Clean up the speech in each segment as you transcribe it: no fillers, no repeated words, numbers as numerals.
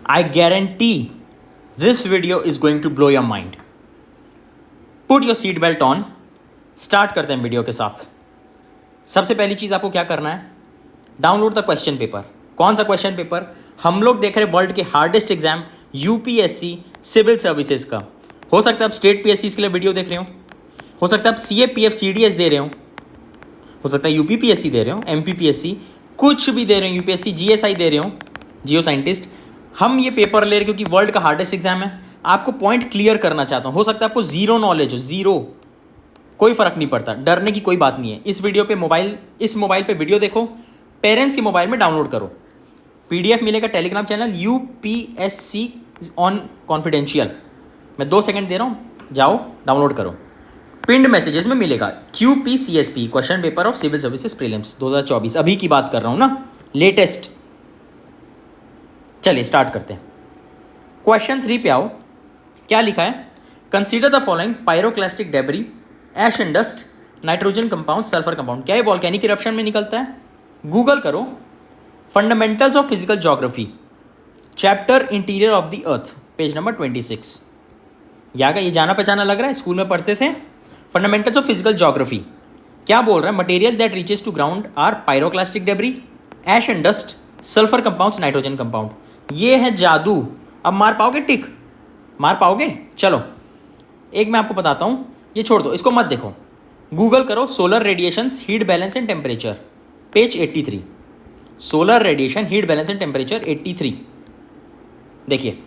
I guarantee this video is going to blow your mind. Put your seat belt on. Start करते हैं video के साथ. सबसे पहली चीज़ आपको क्या करना है, डाउनलोड द क्वेश्चन पेपर. कौन सा क्वेश्चन पेपर? हम लोग देख रहे हैं वर्ल्ड के hardest exam UPSC civil services का. हो सकता है आप स्टेट पीएससी के लिए वीडियो देख रहे हो सकता है आप सीएपीएफ सीडीएस दे रहे हो सकता है यूपीपीएससी दे रहे हो, एमपीपीएससी, कुछ भी दे रहे हो, यूपीएससी जीएसआई दे रहे हो, जियो साइंटिस्ट. हम ये पेपर ले रहे क्योंकि वर्ल्ड का हार्डेस्ट एग्जाम है. आपको पॉइंट क्लियर करना चाहता हूँ. हो सकता है आपको जीरो नॉलेज हो, जीरो, कोई फ़र्क नहीं पड़ता, डरने की कोई बात नहीं है. इस वीडियो पे इस मोबाइल पे वीडियो देखो, पेरेंट्स के मोबाइल में डाउनलोड करो. पीडीएफ मिलेगा Telegram channel UPSC on confidential. मैं 2 सेकंड दे रहा हूँ, जाओ डाउनलोड करो. पिंड मैसेजेस में मिलेगा QPCSP question paper of civil services prelims 2024. अभी की बात कर रहा हूँ ना, लेटेस्ट. चलिए स्टार्ट करते हैं. क्वेश्चन 3 पे आओ. क्या लिखा है? Consider the following pyroclastic debris, ash and dust, nitrogen compound, sulphur compound. क्या ये वॉल्केनिक इरप्शन में निकलता है? गूगल करो. Fundamentals of physical geography, chapter interior of the earth, page number 26. ये जाना पहचाना लग रहा है, स्कूल में पढ़ते थे. फंडामेंटल्स ऑफ फिजिकल ज्योग्राफी क्या बोल रहा है? Material that reaches to ground are pyroclastic debris, ash and dust, sulphur compounds, nitrogen compound. ये है जादू. अब मार पाओगे टिक? मार पाओगे? चलो एक मैं आपको बताता हूँ, ये छोड़ दो, इसको मत देखो. गूगल करो solar radiations, heat balance and temperature, page 83. Solar radiation, heat balance and temperature 83. देखिए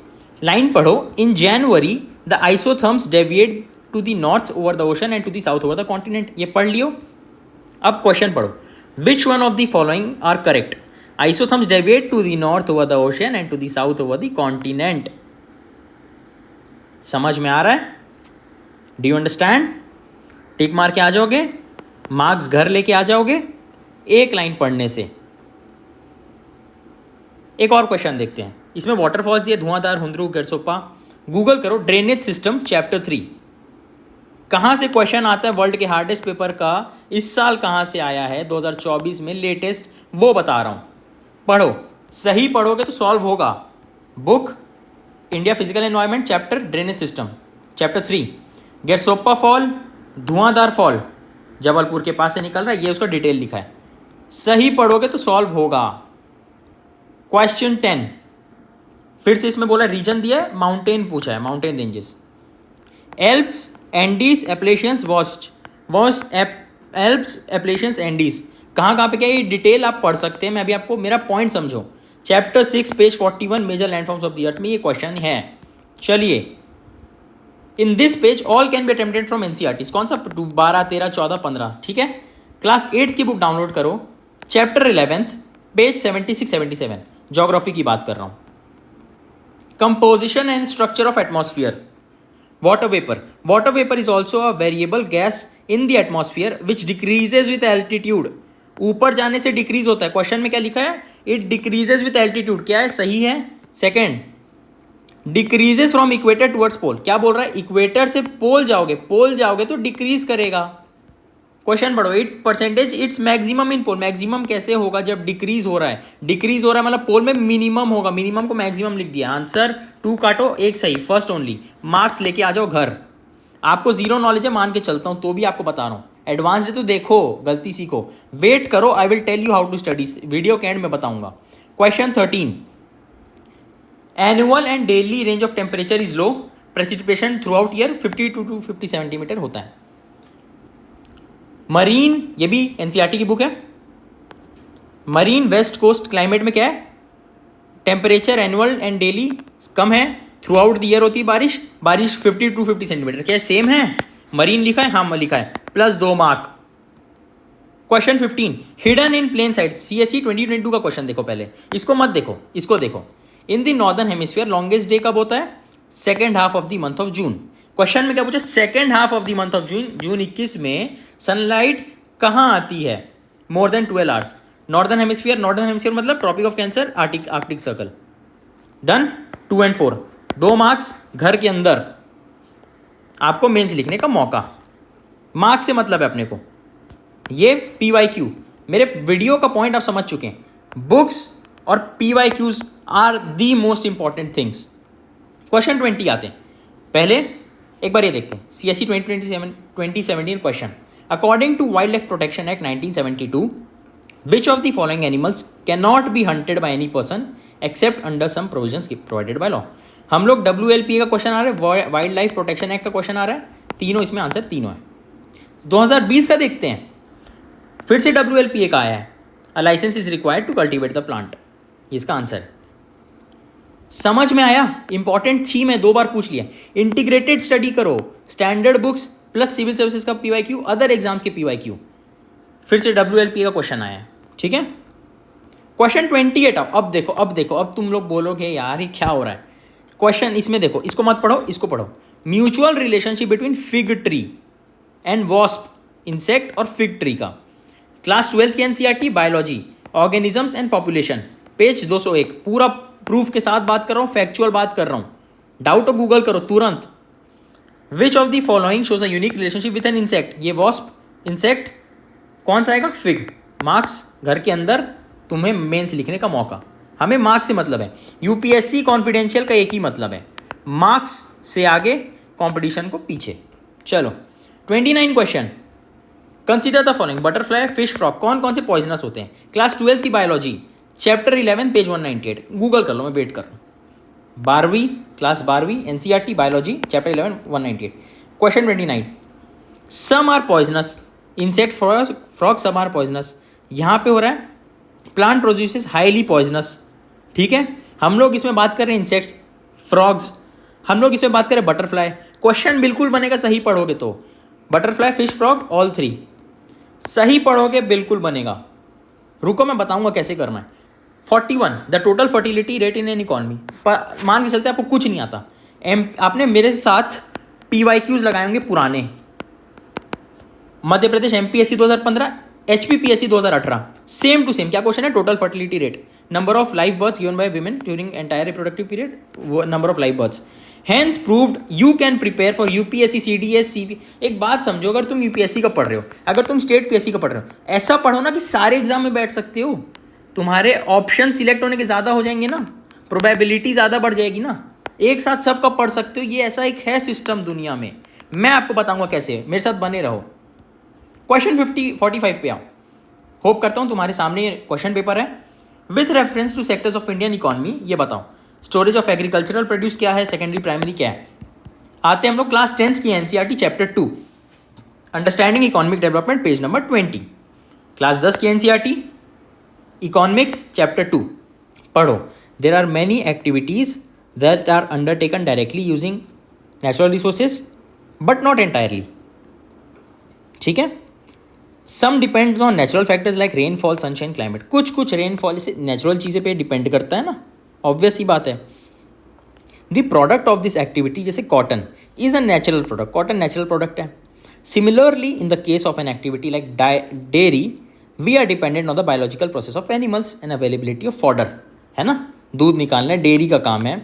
लाइन पढ़ो. In January the isotherms deviate to the north over the ocean and to the south over the continent. ये पढ़ लियो. अब question पढ़ो. Which one of the following are correct? Isotherms deviate to the north over the ocean and to the south over the continent. समझ में आ रहा है? Do you understand? टिक मार के आ जाओगे, मार्क्स घर लेके आ जाओगे एक लाइन पढ़ने से. एक और क्वेश्चन देखते हैं. इसमें वाटरफॉल्स दिए, धुआंधार, हुंद्रू, गरसोप्पा. गूगल करो ड्रेनेज सिस्टम चैप्टर 3. कहाँ से क्वेश्चन आता है वर्ल्ड के हार्डेस्ट पेपर का? इस साल कहाँ से आया है 2024 में लेटेस्ट, वो बता रहा हूँ. पढ़ो, सही पढ़ोगे तो सॉल्व होगा. Book India physical environment, chapter drainage system, chapter 3. Gersoppa fall, धुआंधार फॉल जबलपुर के पास से निकल रहा है, ये उसका डिटेल लिखा है. सही पढ़ोगे तो सॉल्व होगा. क्वेश्चन 10 फिर से इसमें बोला रीजन दिया है, माउंटेन पूछा है, mountain ranges. Alps, Andes, Appalachians, वॉस्ट एल्प्स, एप्लेशियंस, एंडीज. कहाँ पे क्या ये डिटेल आप पढ़ सकते हैं. मैं अभी आपको मेरा पॉइंट समझो. Chapter 6 page 41 major landforms of the earth में ये क्वेश्चन है. चलिए, in this page all can be attempted from NCERT. कौन सा? 12, 13, 14, 15. ठीक है. क्लास 8 की बुक डाउनलोड करो. Chapter 11 page 76, 77. ज्योग्राफी की बात कर रहा हूँ. Composition and structure of atmosphere. Water vapor is also a variable gas in the atmosphere which decreases with altitude. ऊपर जाने से डिक्रीज होता है. क्वेश्चन में क्या लिखा है? It decreases with altitude. क्या है? सही है. Second, decreases from equator towards pole. क्या बोल रहा है? इक्वेटर से पोल जाओगे तो डिक्रीज करेगा. क्वेश्चन पढ़ो. 8% it's maximum in pole. Maximum कैसे होगा जब डिक्रीज हो रहा है? डिक्रीज हो रहा है मतलब पोल में मिनिमम होगा. मिनिमम को मैक्सिमम लिख दिया. आंसर 2 काटो, एक सही, फर्स्ट ओनली. मार्क्स लेके आ जाओ घर. आपको जीरो नॉलेज है मान के चलता हूं, तो भी आपको बता रहा हूं. एडवांस है तो देखो, गलती सीखो. वेट करो, I will tell you how to study. Video के एंड में बताऊंगा. Question 13. Annual and daily range of temperature is low. Precipitation throughout year 52 to 50 centimetre होता है. मरीन, ये भी एनसीईआरटी की बुक है. मरीन वेस्ट कोस्ट क्लाइमेट में क्या है? टेम्परेचर एनुअल एंड डेली कम है. थ्रू आउट द ईयर होती है बारिश 50 to 50 सेंटीमीटर. क्या सेम है? मरीन लिखा है, हाँ लिखा है, plus 2 mark. Question 15. Hidden in plain sight. CSE 2022 का क्वेश्चन देखो पहले. इसको मत देखो, इसको देखो. In the northern hemisphere longest day कब होता है? Second half of the month of June. Question में क्या पूछा? Second half of the month of June 21 में सनलाइट कहाँ आती है? More than 12 hours. Northern hemisphere मतलब Tropic of Cancer, Arctic Circle. Done. 2 and 4 2 marks घर के अंदर. आपको मेंस लिखने का मौका. मार्क्स से मतलब है अपने को. ये PYQ. मेरे वीडियो का पॉइंट आप समझ चुके हैं. बुक्स और PYQs are the most important things. Question 20 आते हैं। पहले एक बार ये देखते हैं, CSE 2017 question. According to wildlife protection act 1972, which of the following animals cannot be hunted by any person except under some provisions provided by law. हम लोग WLPA का क्वेश्चन आ रहा है, वाइल्ड लाइफ प्रोटेक्शन एक्ट का question आ रहा है, तीनों इसमें आंसर तीनों है। 2020 का देखते हैं, फिर से WLPA का आया है, a licence is required to cultivate the plant, इसका आंसर है। समझ में आया? इंपॉर्टेंट थीम है, 2 बार पूछ लिया। इंटीग्रेटेड स्टडी करो, standard books plus civil services का PYQ, अदर एग्जाम्स के PYQ। फिर से WLPA का क्वेश्चन आया है, ठीक है। क्वेश्चन 28 आओ। अब देखो, अब तुम लोग बोलोगे यार ये क्या हो रहा है। क्वेश्चन इसमें देखो, इसको मत पढ़ो, इसको पढ़ो। Mutual relationship between fig tree and wasp insect और फिग ट्री का, क्लास 12 की NCERT biology, organisms and population, page 201। पूरा प्रूफ के साथ बात कर रहा हूँ, फैक्चुअल बात कर रहा हूँ। डाउट हो गूगल करो तुरंत। विच of the following shows a unique relationship with an insect, ये वॉस्प इंसेक्ट कौन सा आएगा? फिग। मार्क्स घर के अंदर तुम्हें मेंस लिखने का मौका, हमें मार्क्स से मतलब है। UPSC कॉन्फिडेंशियल का एक ही मतलब है, मार्क्स से आगे, कंपटीशन को पीछे। चलो 29 question. Consider the following, butterfly, fish, frog कौन कौन से पॉइजनस होते हैं? क्लास 12 की बायोलॉजी, चैप्टर 11 पेज 198। गूगल कर लो, मैं वेट कर रहा हूँ। 12वीं क्लास 12वीं NCERT biology, chapter 11 198। Question 29, some are poisonous, insect, frog some are poisonous. यहाँ पे हो रहा है प्लांट प्रोड्यूसेस हाईली पॉइजनस, ठीक है। हम लोग इसमें बात कर रहे हैं इंसेक्ट्स, फ्रॉग्स, हम लोग इसमें बात करें बटरफ्लाई। क्वेश्चन बिल्कुल बनेगा सही पढ़ोगे तो, बटरफ्लाई, फिश, फ्रॉग, ऑल 3 सही पढ़ोगे बिल्कुल बनेगा। रुको मैं बताऊंगा कैसे करना है। 41 the total fertility rate in an economy. मान के चलते आपको कुछ नहीं आता, आपने मेरे साथ PYQs लगाए होंगे पुराने, Madhya Pradesh MPSC 2015, HPPSC 2018, same to same. क्या क्वेश्चन है? Total fertility rate, number of live births given by women during entire reproductive period, number of live births. Hence proved you can prepare for UPSC, CDS, CP। एक बात समझो, अगर तुम UPSC का पढ़ रहे हो, अगर तुम स्टेट PSC का पढ़ रहे हो, ऐसा पढ़ो ना कि सारे एग्जाम में बैठ सकते हो, तुम्हारे ऑप्शन सिलेक्ट होने के ज़्यादा हो जाएंगे ना, प्रोबेबिलिटी ज़्यादा बढ़ जाएगी ना, एक साथ सबका पढ़ सकते हो। ये ऐसा एक है सिस्टम दुनिया में, मैं आपको बताऊंगा कैसे, मेरे साथ बने रहो। क्वेश्चन 45 पे आओ। होप करता हूँ तुम्हारे सामने क्वेश्चन पेपर है। With reference to sectors of Indian economy, ये बताओ स्टोरेज ऑफ एग्रीकल्चरल प्रोड्यूस क्या है, सेकेंडरी प्राइमरी क्या है। आते हैं हम लोग क्लास 10th की NCERT chapter 2, understanding economic development, page number 20। Class 10 की NCERT इकोनॉमिक्स चैप्टर 2 पढ़ो। There are many activities that are undertaken directly using natural resources but not entirely, ठीक है। Some depends on natural factors like rainfall, sunshine, climate. कुछ rainfall से natural चीज़ें पे depend करता है ना, ऑब्वियस ही बात है। The product of this activity, जैसे cotton is a natural product, cotton natural product है। Similarly in the case of an activity like dairy, we are dependent on the biological process of animals and availability of fodder, है ना, दूध निकालना dairy का काम है।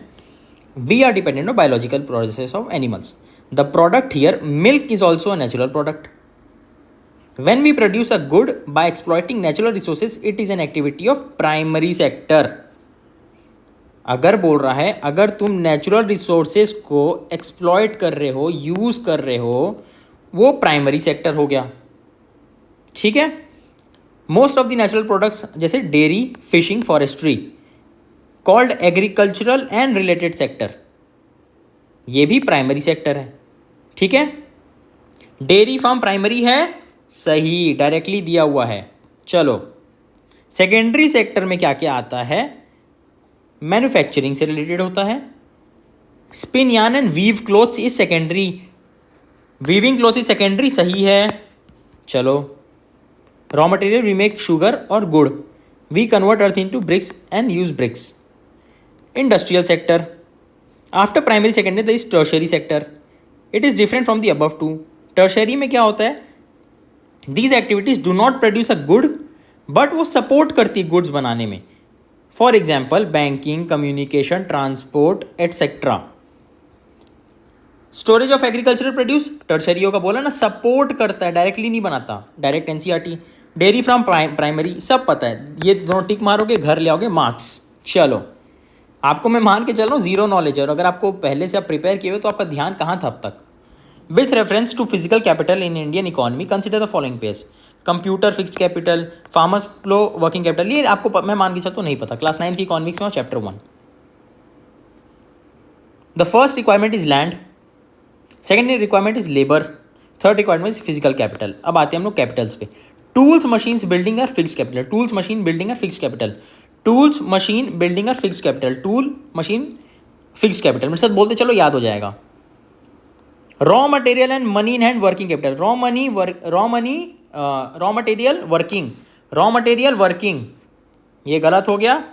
We are dependent on biological process of animals. The product here milk is also a natural product. When we produce a good by exploiting natural resources, it is an activity of primary sector. अगर बोल रहा है, अगर तुम natural resources को exploit कर रहे हो, यूज कर रहे हो, वो प्राइमरी सेक्टर हो गया, ठीक है। Most of the natural products जैसे dairy, fishing, forestry, called agricultural and related sector, ये भी प्राइमरी सेक्टर है, ठीक है। डेयरी फार्म प्राइमरी है, सही, डायरेक्टली दिया हुआ है। चलो सेकेंडरी सेक्टर में क्या क्या आता है? मैन्युफैक्चरिंग से रिलेटेड होता है। Spin yarn and weave cloth is secondary, weaving cloth is secondary, सही है। चलो raw material, we make sugar और गुड़, we convert earth into bricks and use bricks. Industrial sector after primary secondary the is tertiary sector, it is different from the above two. Tertiary में क्या होता है? These activities do not produce a good, but वो support करती है goods बनाने में। For example banking, communication, transport etcetera. Storage of agricultural produce, tertiary का बोला ना, सपोर्ट करता है, डायरेक्टली नहीं बनाता, direct NCERT। Dairy from primary सब पता है, ये दोनों टिक मारोगे घर ले आओगे मार्क्स। चलो आपको मैं मान के चल रहा हूँ जीरो नॉलेज है, और अगर आपको पहले से आप प्रिपेयर किए हुए तो आपका ध्यान कहाँ था अब तक। With reference to physical capital in Indian economy consider the following page. Computer fixed capital, farmers flow working capital, ये आपको मैं मान के चलता हूँ नहीं पता, क्लास 9 की इकोनॉमिक्स में chapter 1। The first requirement is land, second requirement is labour, third requirement is physical capital. अब आते हैं हम लोग कैपिटल्स पे। Tools machines building are fixed capital, tools machine building are fixed capital, tools machine building are fixed capital, tool machine fixed capital. मेरे साथ बोलते चलो याद हो जाएगा। Raw material and money in hand working capital, raw material working, ये गलत हो गया।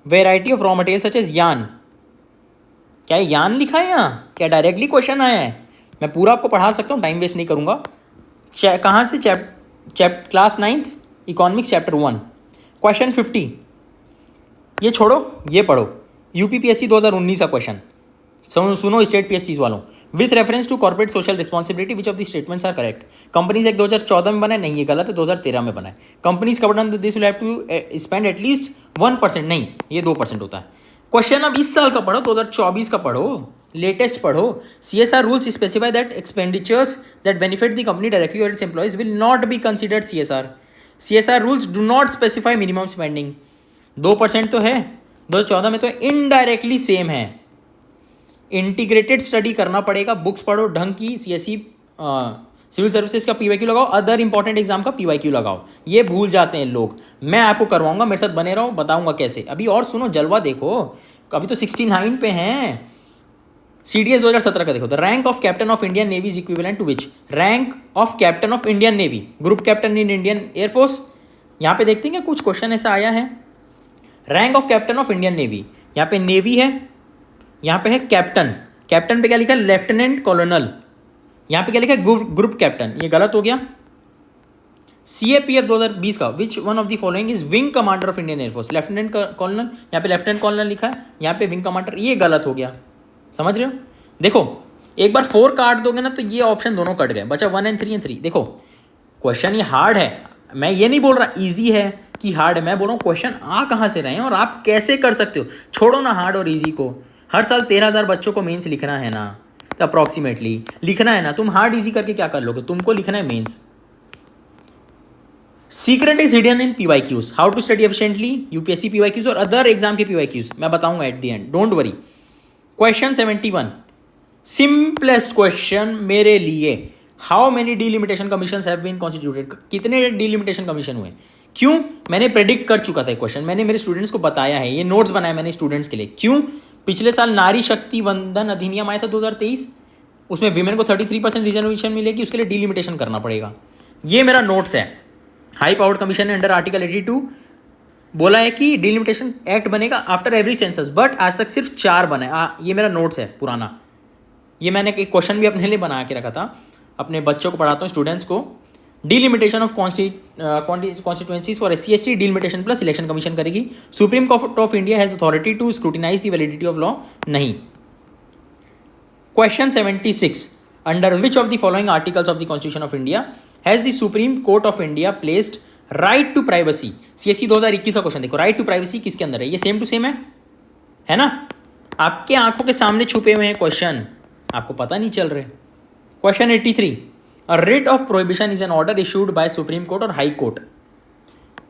Variety of raw material such as yarn, क्या यान लिखा है यहाँ, क्या डायरेक्टली क्वेश्चन आया है? मैं पूरा आपको पढ़ा सकता हूँ, टाइम वेस्ट नहीं करूँगा। कहाँ से? Class 9th economics chapter 1 question 50। ये छोड़ो, ये पढ़ो, यूपीपीएससी 2019 का क्वेश्चन। सुनो स्टेट पीएससी वालों। With reference to corporate social responsibility which of the statements are correct. Companies act 2014 में बना है, नहीं ये गलत है, 2013 में बना है। Companies covered under this will have to spend at least 1%, नहीं ये 2% होता है। क्वेश्चन अब इस साल का पढ़ो, 2024 का पढ़ो, लेटेस्ट पढ़ो। CSR rules specify that expenditures that benefit the company directly और its employees will not be considered CSR। CSR rules do not specify minimum spending. 2% तो है, 2014 में तो इनडायरेक्टली सेम है। इंटीग्रेटेड स्टडी करना पड़ेगा, बुक्स पढ़ो ढंग की, CSE सिविल सर्विसेज का PYQ लगाओ, अदर इंपॉर्टेंट एग्जाम का PYQ लगाओ। ये भूल जाते हैं लोग, मैं आपको करवाऊंगा, मेरे साथ बने रहो, बताऊंगा कैसे। अभी और सुनो, जलवा देखो, अभी तो 69 पे हैं। CDS 2017 का देखो, the rank of captain of Indian navy is equivalent to which? Rank of captain of Indian navy, group captain in Indian air force. यहाँ पे देखते हैं कुछ क्वेश्चन ऐसा आया है। Rank of captain of Indian navy, यहाँ पे नेवी है, यहाँ पे है कैप्टन, कैप्टन पे क्या लिखा है? Lieutenant colonel. यहाँ पे क्या लिखा है? ग्रुप कैप्टन, ये गलत हो गया। CAPF 2020 का which one of the following is wing commander of Indian air force? Lieutenant colonel, यहाँ पे लेफ्टिनेंट कर्नल लिखा है, यहाँ पे विंग कमांडर, ये गलत हो गया। समझ रहे हो? देखो एक बार 4 काट दोगे ना तो ये ऑप्शन दोनों कट गए, बचा 1 and 3 देखो क्वेश्चन ये हार्ड है, मैं ये नहीं बोल रहा इजी है कि हार्ड है, मैं बोल रहा हूँ क्वेश्चन आ कहाँ से रहे हैं और आप कैसे कर सकते हो। छोड़ो ना हार्ड और इजी को, हर साल 13,000 बच्चों को मेंस लिखना है ना, तो अप्रॉक्सीमेटली लिखना है ना, तुम हार्ड इजी करके क्या कर लोगे, तुमको लिखना है mains. Secret is hidden in PYQs, how to study efficiently, UPSC PYQs और अदर एग्जाम के PYQs मैं बताऊंगा at the end, don't worry. Question 71 simplest question मेरे लिए, how many delimitation commission have been constituted? कितने डिलिमिटेशन कमीशन हुए? क्यों? मैंने प्रेडिक्ट कर चुका था क्वेश्चन, मैंने मेरे स्टूडेंट्स को बताया है, ये नोट्स बनाए मैंने स्टूडेंट्स के लिए। क्यों? पिछले साल नारी शक्ति वंदन अधिनियम आया था 2023, उसमें विमेन को 33% रिजर्वेशन मिलेगी, उसके लिए डिलिमिटेशन करना पड़ेगा। ये मेरा नोट्स है। हाई पावर्ड कमीशन ने अंडर आर्टिकल 82 बोला है कि डिलिमिटेशन एक्ट बनेगा आफ्टर एवरी सेंसस, बट आज तक सिर्फ 4 बने। ये मेरा नोट्स है पुराना, ये मैंने एक क्वेश्चन भी अपने लिए बना के रखा था, अपने बच्चों को पढ़ाता हूँ स्टूडेंट्स को। Delimitation of constituencies for SC/ST delimitation plus election commission करेगी। Supreme court of India has authority to scrutinise the validity of law, नहीं। Question 76 under which of the following articles of the constitution of India has the supreme court of India placed right to privacy? CSE 2021 का question देखो, right to privacy किसके अंदर है? ये same to same है ना? आपके आंखों के सामने छुपे हुए हैं क्वेश्चन, आपको पता नहीं चल रहे। Question 83 a writ of prohibition is an order issued by supreme court और हाई कोर्ट।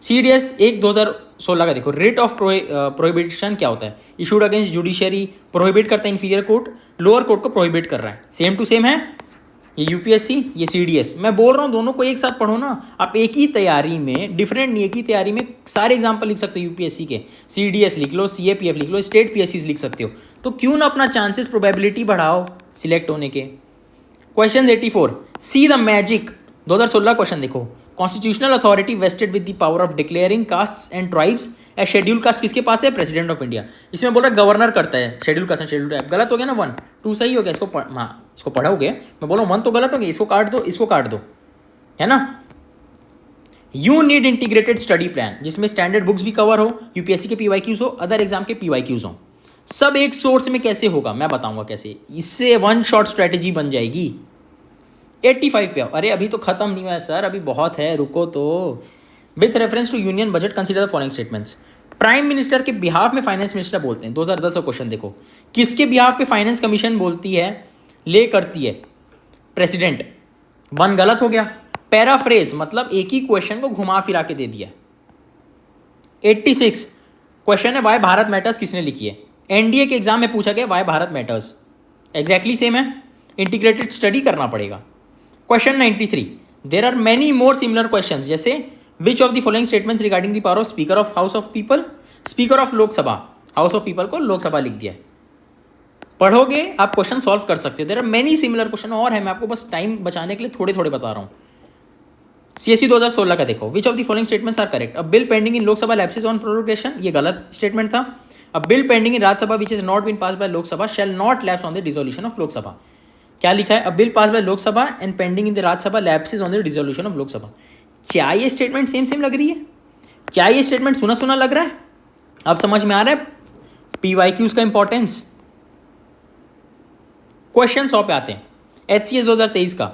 CDS 1 2016 का देखो, रिट ऑफ प्रोहिबिशन क्या होता है? इशूड अगेंस्ट जुडिशरी, प्रोहिबिट करता है इंफीरियर कोर्ट, लोअर कोर्ट को प्रोहिबिट कर रहा है। सेम टू सेम है, ये UPSC ये CDS। मैं बोल रहा हूँ दोनों को एक साथ पढ़ो ना, आप एक ही तैयारी में डिफरेंट नहीं, एक ही तैयारी में सारे एग्जाम्पल लिख सकते हो। UPSC के CDS लिख लो, CAPF लिख लो, स्टेट PSCs लिख सकते हो, तो क्यों ना अपना चांसेस प्रोबेबिलिटी बढ़ाओ सिलेक्ट होने के। Question 84 see the magic 2016 question देखो, constitutional authority vested with the power of declaring caste and tribes as schedule caste किसके पास है? President of India. इसमें बोल रहा है गवर्नर करता है schedule caste and schedule tribe, गलत हो गया ना, 1 2 सही हो गया, इसको पढ़ोगे, मैं बोल रहा हूँ 1 तो गलत हो गया, इसको काट दो, इसको काट दो, है ना। You need integrated study plan जिसमें स्टैंडर्ड बुक्स भी कवर हो, UPSC के PYQs हो, अदर एग्जाम के PYQs हो, सब एक सोर्स में कैसे होगा मैं बताऊंगा कैसे, इससे 1 शॉट स्ट्रेटेजी बन जाएगी। 85 पे आओ। अरे अभी तो खत्म नहीं हुआ है सर, अभी बहुत है, रुको तो। With reference to union budget consider the following statements. Prime minister के बिहाफ में फाइनेंस मिनिस्टर बोलते हैं। 2010 का क्वेश्चन देखो, किसके बिहाफ पे फाइनेंस कमीशन बोलती है, ले करती है? प्रेसिडेंट। वन गलत हो गया। पैराफ्रेज मतलब एक ही क्वेश्चन को घुमा फिरा के दे दिया। 86 क्वेश्चन है, वाई भारत मैटर्स किसने लिखी है? एनडीए के एग्जाम में पूछा गया why Bharat matters, exactly same है, इंटीग्रेटेड स्टडी करना पड़ेगा। Question 93, there are many more similar question, जैसे which of the following statements regarding the power of speaker of house of people, speaker of Lok Sabha, house of people को लोकसभा लिख दिया है। पढ़ोगे आप क्वेश्चन सॉल्व कर सकते हो। There are many similar question और है, मैं आपको बस टाइम बचाने के लिए थोड़े थोड़े बता रहा हूँ। सीएससी 2016 का देखो, which of the following statements are correct? A bill pending in Lok Sabha lapses on prorogation, ये गलत स्टेटमेंट था। A bill pending in Rajya Sabha which is not been pass by Lok Sabha shall not lapse on the dissolution of Lok Sabha. क्या लिखा है? A bill pass by Lok Sabha and pending in the Rajya Sabha lapses on the dissolution of Lok Sabha. क्या ये statement same same लग रही है? क्या ये स्टेटमेंट सुना सुना लग रहा है? अब समझ में आ रहा है पीवाईक्यूज का इंपॉर्टेंस। क्वेश्चन 100 पे आते हैं। एचसीएस 2023 का,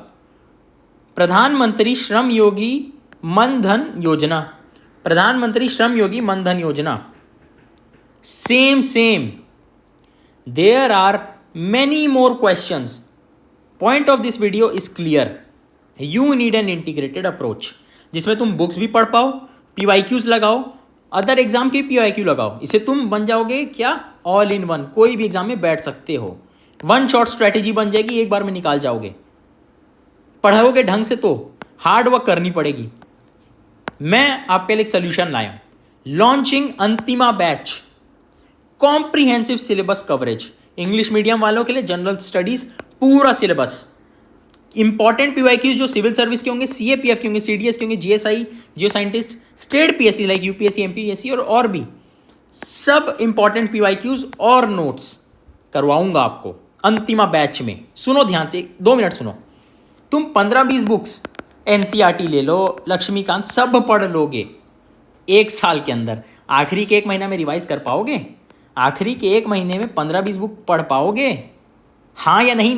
प्रधानमंत्री श्रम योगी मन धन योजना, प्रधानमंत्री Shram Yogi Maan Dhan Yojana, same there are many more questions. Point of this video is clear. You need an integrated approach, जिसमें तुम बुक्स भी पढ़ पाओ, PYQs लगाओ, अदर एग्जाम के PYQ लगाओ। इसे तुम बन जाओगे क्या? ऑल इन वन, कोई भी एग्जाम में बैठ सकते हो। वन शॉट स्ट्रैटेजी बन जाएगी, एक बार में निकाल जाओगे। पढ़ोगे ढंग से तो हार्ड वर्क करनी पड़ेगी। मैं आपके लिए एक सोल्यूशन लाया हूं, लॉन्चिंग अंतिमा batch, comprehensive syllabus coverage, English medium वालों के लिए जनरल स्टडीज पूरा सिलेबस, इंपॉर्टेंट पीवाईक्यूज जो सिविल सर्विस के होंगे, सीएपीएफ के होंगे, सीडीएस के होंगे, जीएसआई, जियो scientist, state PSC like UPSC, MPSC और भी सब इंपॉर्टेंट पीवाईक्यूज और नोट्स करवाऊंगा आपको अंतिमा बैच में। सुनो ध्यान से, 2 मिनट सुनो। तुम 15-20 बुक्स एनसीईआरटी ले लो, लक्ष्मीकांत, सब पढ़ लोगे 1 साल के अंदर। आखिरी के 1 महीना में रिवाइज कर पाओगे? आखिरी के 1 महीने में 15-20 बुक पढ़ पाओगे? हाँ या नहीं?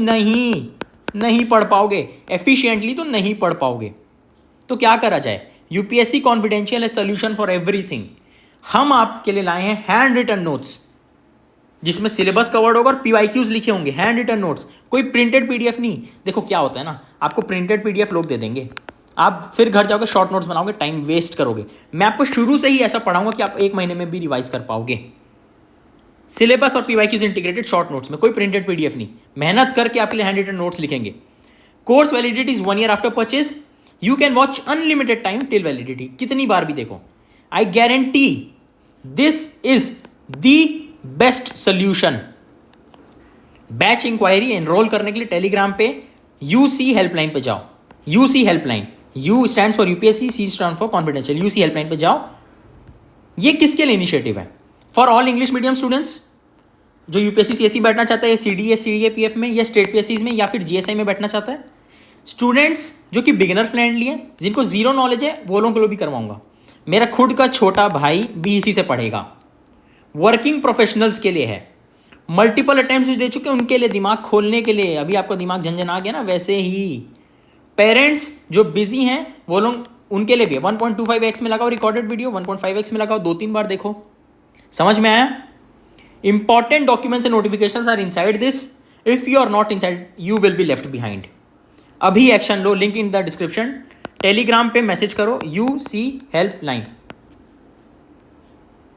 नहीं पढ़ पाओगे। एफिशिएंटली तो नहीं पढ़ पाओगे। तो क्या करा जाए? यूपीएससी कॉन्फिडेंशियल है सोल्यूशन फॉर एवरीथिंग। हम आपके लिए लाए हैं हैंड रिटन नोट्स, जिसमें सिलेबस कवर्ड होगा और पीवाईक्यूज लिखे होंगे। हैंड रिटन नोट्स, कोई प्रिंटेड पीडीएफ नहीं। देखो क्या होता है ना, आपको प्रिंटेड पीडीएफ लोग दे देंगे, आप फिर घर जाओगे शॉर्ट नोट्स बनाओगे, टाइम वेस्ट करोगे। मैं आपको शुरू से ही ऐसा पढ़ाऊंगा कि आप 1 महीने में भी रिवाइज कर पाओगे। सिलेबस और पीवाईक्यूज इंटीग्रेटेड शॉर्ट नोट्स में, कोई प्रिंटेड पीडीएफ नहीं। मेहनत करके आपके लिए हैंड रिटन नोट्स लिखेंगे। Course validity is 1 year after purchase. You can watch unlimited time till validity, कितनी बार भी देखो। I guarantee this is the best solution. Batch inquiry enroll करने के लिए टेलीग्राम पे यूसी हेल्पलाइन पे जाओ। UC helpline, U stands for UPSC, C stand for confidential. UC helpline पे जाओ। ये किसके लिए इनिशिएटिव है? For all English medium students जो यूपीएससी सीएससी बैठना चाहता है, सीडीएस सीडीएपीएफ में या स्टेट पीएससी में या फिर जीएसआई में बैठना चाहता है। स्टूडेंट्स जो कि बिगिनर फ्रेंडली हैं, जिनको जीरो नॉलेज है, वो लोगों के लिए भी करवाऊंगा। मेरा खुद का छोटा भाई भी इसी से पढ़ेगा। वर्किंग प्रोफेशनल्स के लिए है, मल्टीपल अटेम्प्ट्स जो दे चुके हैं उनके लिए, दिमाग खोलने के लिए। अभी आपका दिमाग झंझन आ गया ना, वैसे ही पेरेंट्स जो बिजी हैं वो लोग, उनके लिए भी 1.25x में लगाओ रिकॉर्डेड वीडियो, 1.5x में लगाओ, 2-3 बार देखो। समझ में आया? Important documents and notifications are inside this. If you are not inside you will be left behind. अभी एक्शन लो, link in the description. Telegram पे मैसेज करो यूसी हेल्पलाइन।